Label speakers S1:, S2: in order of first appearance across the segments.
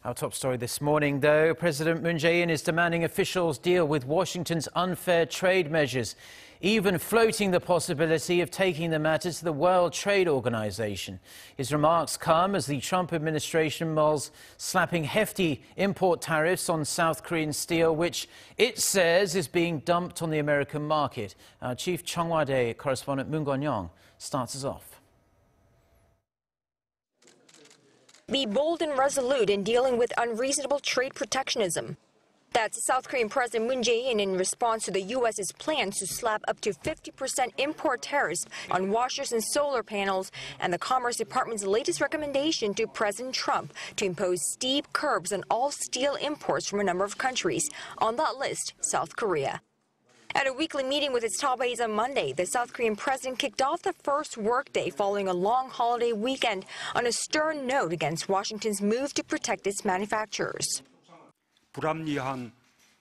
S1: Our top story this morning, though, President Moon Jae-in is demanding officials deal with Washington's unfair trade measures, even floating the possibility of taking the matter to the World Trade Organization. His remarks come as the Trump administration mulls slapping hefty import tariffs on South Korean steel, which it says is being dumped on the American market. Our chief Cheongwadae correspondent Moon Connyoung starts us off.
S2: Be bold and resolute in dealing with unreasonable trade protectionism. That's South Korean President Moon Jae-in in response to the U.S.'s plans to slap up to 50% import tariffs on washers and solar panels, and the Commerce Department's latest recommendation to President Trump to impose steep curbs on all steel imports from a number of countries. On that list, South Korea. At a weekly meeting with its top aides on Monday, the South Korean president kicked off the first workday following a long holiday weekend on a stern note against Washington's move to protect its manufacturers.
S3: 불합리한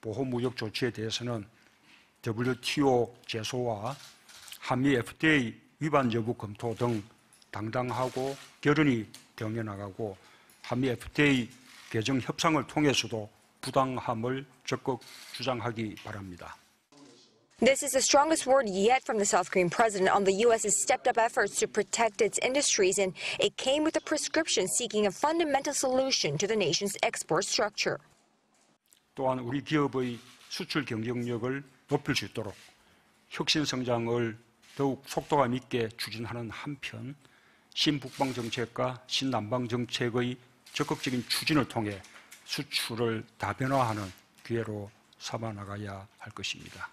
S3: 보호무역조치에 대해서는 WTO 제소와 한미FTA 위반 여부 검토 등 당당하고 결연히 대응해 나가고 한미FTA 개정 협상을 통해서도 부당함을 적극 주장하기 바랍니다.
S2: This is the strongest word yet from the South Korean president on the U.S.'s stepped-up efforts to protect its industries, and it came with a prescription seeking a fundamental solution to the nation's export structure.
S3: 또한 우리 기업의 수출 경쟁력을 높일 수 있도록 혁신 성장을 더욱 속도감 있게 추진하는 한편 신북방 정책과 신남방 정책의 적극적인 추진을 통해 수출을 다변화하는 기회로 삼아 나가야 할 것입니다.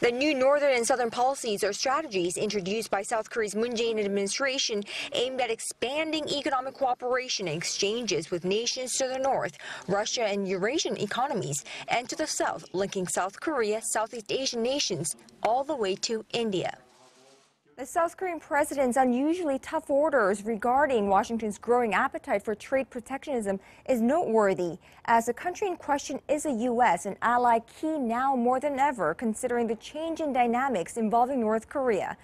S2: The new northern and southern policies or strategies introduced by South Korea's Moon Jae-in administration aimed at expanding economic cooperation and exchanges with nations to the north, Russia and Eurasian economies, and to the south, linking South Korea, Southeast Asian nations, all the way to India. The South Korean president's unusually tough orders regarding Washington's growing appetite for trade protectionism is noteworthy, as the country in question is a U.S., an ally key now more than ever, considering the change in dynamics involving North Korea.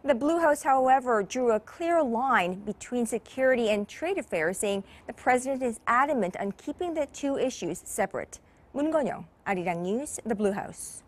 S2: The Blue House, however, drew a clear line between security and trade affairs, saying the president is adamant on keeping the two issues separate. Moon Connyoung, Arirang News, the Blue House.